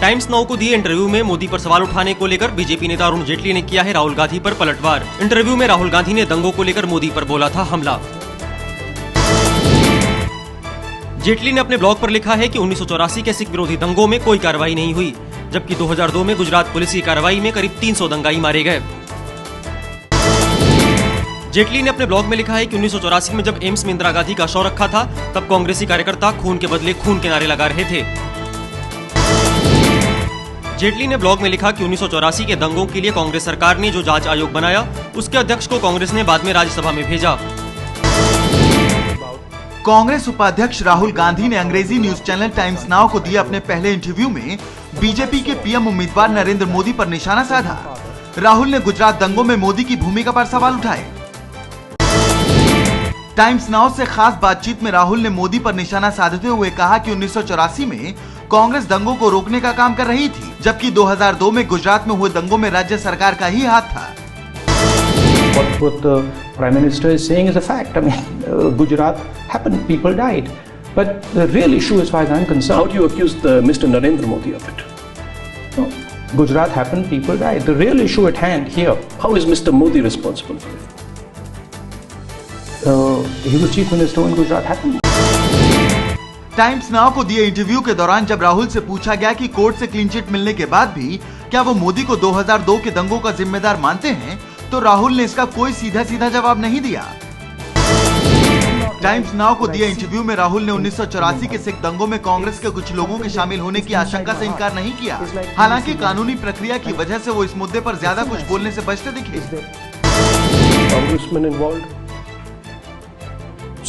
Times now को दिए interview में मोदी पर सवाल उठाने को लेकर बीजेपी नेता अरुण जेटली ने किया है राहुल गांधी पर पलटवार। इंटरव्यू में राहुल गांधी ने दंगों को लेकर मोदी पर बोला था हमला। जेटली ने अपने ब्लॉग पर लिखा है कि 1984 के सिख विरोधी दंगों में कोई कार्रवाई नहीं हुई, जबकि 2002 में गुजरात पुलिस की कार्रवाई में करीब 300 दंगाई मारे गए। जेटली ने अपने ब्लॉग में लिखा है कि 1984 में जब एम्स में इंदिरा गांधी का शव रखा था, तब कांग्रेसी कार्यकर्ता खून के बदले खून के नारे लगा रहे थे। जेटली ने ब्लॉग में लिखा कि 1984 के दंगों के लिए कांग्रेस सरकार ने जो जांच आयोग बनाया, उसके अध्यक्ष को कांग्रेस ने बाद में राज्यसभा में भेजा। कांग्रेस उपाध्यक्ष राहुल गांधी ने अंग्रेजी न्यूज चैनल टाइम्स नाउ को दिए अपने पहले इंटरव्यू में बीजेपी के पीएम उम्मीदवार नरेंद्र मोदी पर निशाना साधा। राहुल ने गुजरात दंगों में मोदी की भूमिका पर सवाल उठाए। टाइम्स नाउ से खास बातचीत में राहुल ने मोदी पर निशाना साधते हुए कहा कि 1984 में कांग्रेस दंगों को रोकने का काम कर रही थी, जबकि 2002 में गुजरात में हुए दंगों में राज्य सरकार का ही हाथ था। What the Prime Minister is saying is a fact. I mean, Gujarat happened, people died. But the real issue, as far as I'm concerned, how do you accuse Mr. Narendra Modi of it? No, Gujarat happened, people died. The real issue at hand here. How is Mr. Modi responsible for it? He was chief minister when Gujarat happened. Times now को दिए interview के दौरान जब राहुल से पूछा गया कि court से क्लीन चिट मिलने के बाद भी क्या वो मोदी को 2002 के दंगों का जिम्मेदार मानते हैं, तो राहुल ने इसका कोई सीधा सीधा जवाब नहीं दिया। टाइम्स नाउ को दिए इंटरव्यू में राहुल ने 1984 के सिख दंगों में कांग्रेस के कुछ लोगों के शामिल होने की आशंका से इनकार नहीं किया। हालांकि कानूनी प्रक्रिया की वजह से वो इस मुद्दे पर ज्यादा कुछ बोलने से बचते दिखे। Congressmen involved?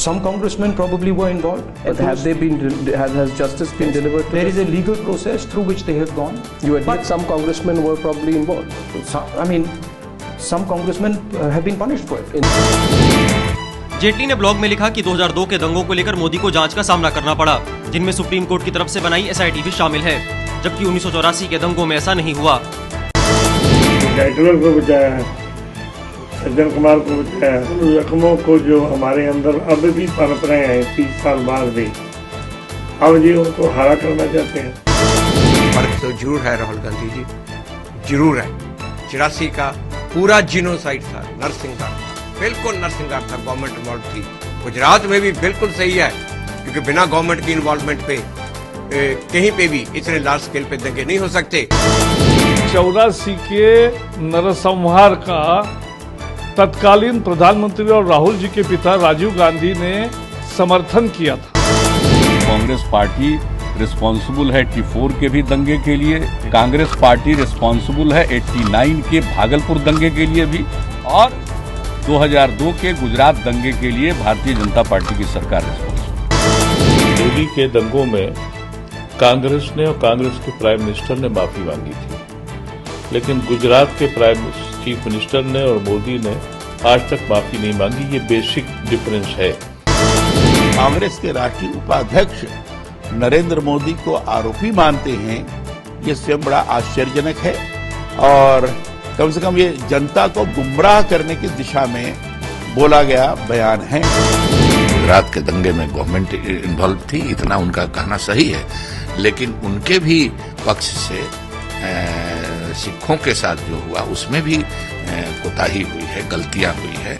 Some congressmen probably were involved. But have they been? Has justice been delivered? There is a legal process through which they have gone. You admit some congressmen were probably involved. Some congressmen have been punished for it. Jaitley ने blog में लिखा कि 2002 के दंगों को लेकर मोदी को जांच का सामना करना पड़ा, जिनमें सुप्रीम कोर्ट की तरफ से बनाई एसआईटी भी शामिल है, जबकि 1984 के दंगों में ऐसा नहीं हुआ। को बचाया है, सज्जन कुमार को बचाया, उन जख्मों को जो हमारे अंदर अब भी पनप रहे हैं 30 साल बाद भी, अब जी उनको हरा करना चाहते हैं। फर्क तो जरूर है राहुल गांधी जी, जरूर है। 84 का पूरा जीनोसाइड था, नरसिंहार, बिल्कुल नरसिंहार था, गवर्नमेंट इन्वॉल्व थी। गुजरात में भी बिल्कुल सही है, क्योंकि बिना गवर्नमेंट की इन्वॉल्वमेंट पे कहीं पे भी इतने लार्ज स्केल पे दंगे नहीं हो सकते। 84 के नरसंहार का तत्कालीन प्रधानमंत्री और राहुल जी के पिता राजीव गांधी ने समर्थन किया था। कांग्रेस पार्टी रिस्पॉन्सिबल है 84 के भी दंगे के लिए, कांग्रेस पार्टी रिस्पॉन्सिबल है 89 के भागलपुर दंगे के लिए भी, और 2002 के गुजरात दंगे के लिए भारतीय जनता पार्टी की सरकार रिस्पॉन्सिबल। दिल्ली के दंगों में कांग्रेस ने और कांग्रेस के प्राइम मिनिस्टर ने माफी मांगी थी, लेकिन गुजरात के चीफ मिनिस्टर ने और मोदी ने आज तक माफी नहीं मांगी। ये बेसिक डिफरेंस है। कांग्रेस के राष्ट्रीय उपाध्यक्ष नरेंद्र मोदी को आरोपी मानते हैं, ये स्वयं बड़ा आश्चर्यजनक है, और कम से कम ये जनता को गुमराह करने की दिशा में बोला गया बयान है। गुजरात के दंगे में गवर्नमेंट इन्वॉल्व थी, इतना उनका कहना सही है, लेकिन उनके भी पक्ष से सिखों के साथ जो हुआ उसमें भी कोताही हुई है, गलतियां हुई है।